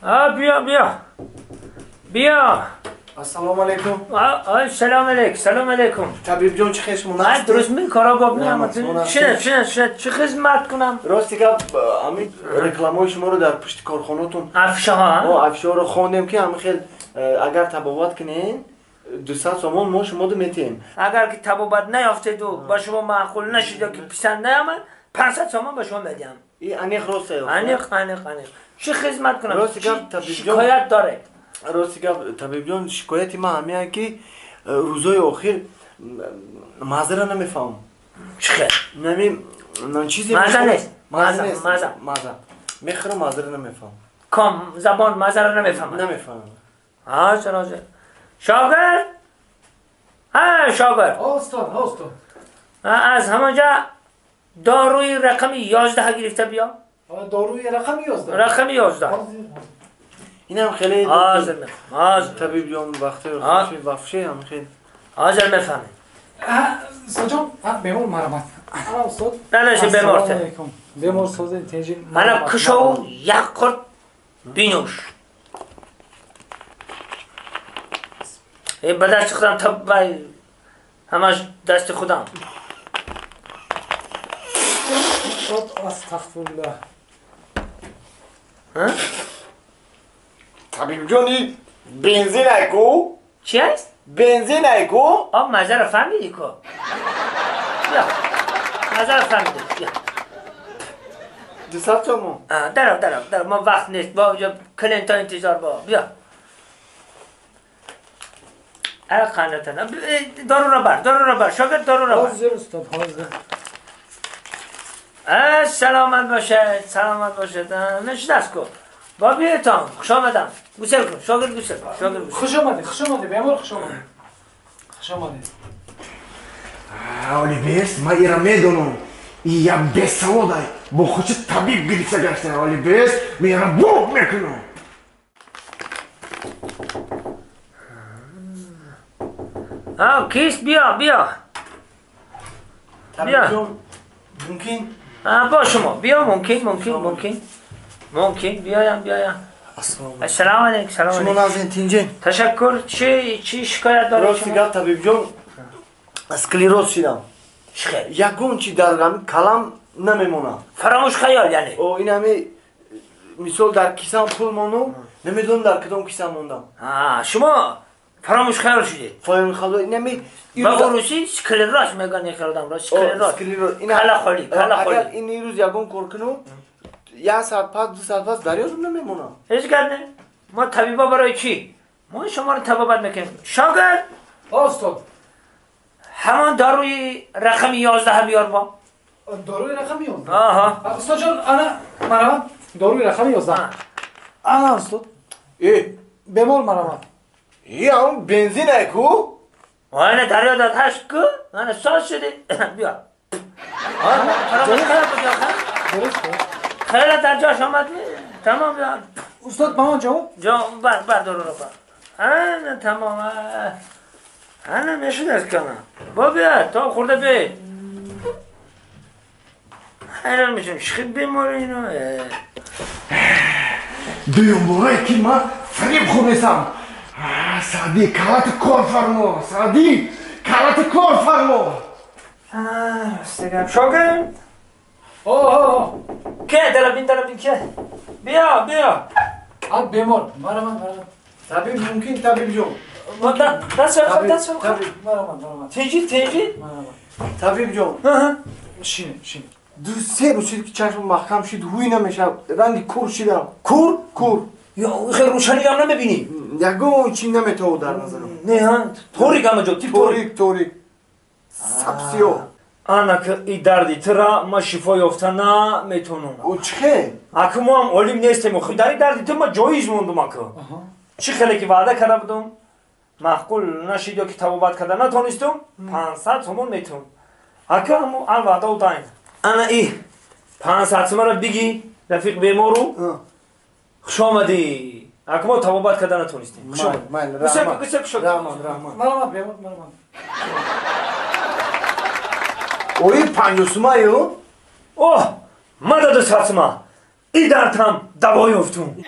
بیا بیا. السلام علیکم. سلام علیکم. سلام علیکم. طبیب جان چه خدمت است؟ درست می کارا باب میام. چه خدمت کنم؟ راستی که همین رکلامای شما رو در پشت کارخانه‌تون افشا ها؟ افشا رو خواندیم که همین خیلی اگر تبابت کنین 200 تومان ما شما رو میتیم. اگر که تبابت نیافتید و با شما معقول نشید که پسند نیامد 500 تومان به شما میدم. این انیق راسته. انیق. چه خدمت کنم؟ راستی که طبیب جان شکایت داره. راستی که طبیب جان شکایتی ما همینه که روزای آخر مازه نمیفهم. چه؟ نمی چیزی مازه نیست. مازه. میخرم مازه نمیفهم. کام زبان مازه رو نمیفهم. چرا؟ شاگرد؟ شاگرد. استاد. از همانجا داروی رقم 11 گرفته بیا. داروی رقم 11. رقم 11. اینم خیلی حاضر طبیب جان وقتی وفشه هم خیلی حاضر میفهمه. سجان بیمار مرمت. استاد. نمیشه بیمارته. بیمار سوزه تنجی. حالا کشو یک قرد بینوش. به دست خودم طب همش دست خودم. استغفرالله. طبیب جانی بنزین ایکو؟ چی هست؟ بنزین ایکو؟ مزه رو فهمیدی که بیا مزه رو فهمیدی بیا 200 تومان. درم ما وقت نیست با کلینتا انتظار با بیا قناتنا دارو رو بر شاگرد دارو رو بر. حاضر استاد حاضر. سلامت باشد نش دست کن با بیایتان خوش آمدم گوسل کن شاگرد گوسل کن خوش آمده بیمار خوش آمده. اولی بیست ما ایرا میدونم یا بیست سوادای با خوش طبیب گریسه گشتن. اولی بیست میرا بوک میکنم. کیست بیا طبیب جان ممکن؟ با شما بیا ممکن بیایم. السلام علیکم. شما نازین تینجین. تشکر. چی شکایت داره راستی شما؟ که طبیب جان اسکلیروز شدم. یکون چی درگم کلم نمیمونه. فراموش خیال یعنی؟ این همه مثال در کیسم پول مونم نمیدونم در کدام کیسم موندم. شما فراموش خیال شدید؟ فراموش خیال این همه با روسی سکلروز میگن یک آدم را سکلروز. کلا خالی. اگر این روز یکون کار کنم یک ساعت پس 2 ساعت پس دریازم نمیمونه. هیچ گرد نه. ما طبیبا برای چی؟ ما شما رو تبابت میکنیم. شاگرد استاد همان داروی رقم 11 بیار با. داروی رقم 11. استاد جان مرمت داروی رقم 11. استاد بیمار مرمت. هم بنزین ایکو؟ نه دریا داد هشت کو؟ نه ساز شده بیا. خیلی در جاش آمد تمام بیا. استاد مامان جواب؟ بر دارو رو بر. تمام. میشود از کنم. با بیا تا خورده بی. حیران میشم شخید بیماری اینو. دویم باره که من فریب خونستم. سعدی کلات کار فرما. شاگرد که دربین که بیا بیمار مرمت. طبیب ممکن طبیب جان. دست مرمت. تنجی طبیب جان شینه 2-3 روز شد که چشم محکم شد هوی نمیشه رنگ کور شدم. کور یا خیلی روشنی هم نمیبینی؟ یکو چی نمیتو در نظرم. نه توریک همه جا توریک سبسیو. که این دردی ترا ما شفا یافتن نمیتونم. او چه؟ اکه ما هم علیم نیستیم خود در این دردی تو ما جایز موندم اکه چی خیلی که وعده کرده بودم معقول نشید یا که تبابت کرده نتونستم 500 تومان میتونم اکه هم وعده و داین ای 500 تومان را بگی رفیق بیمارو خوش آمدی اکه ما تبابت کرده نتونستیم خوش آمد رحمان مرمت بیمار مرمت. اوی 5 سومایو؟ مدد ساتما ای دردم دوای افتون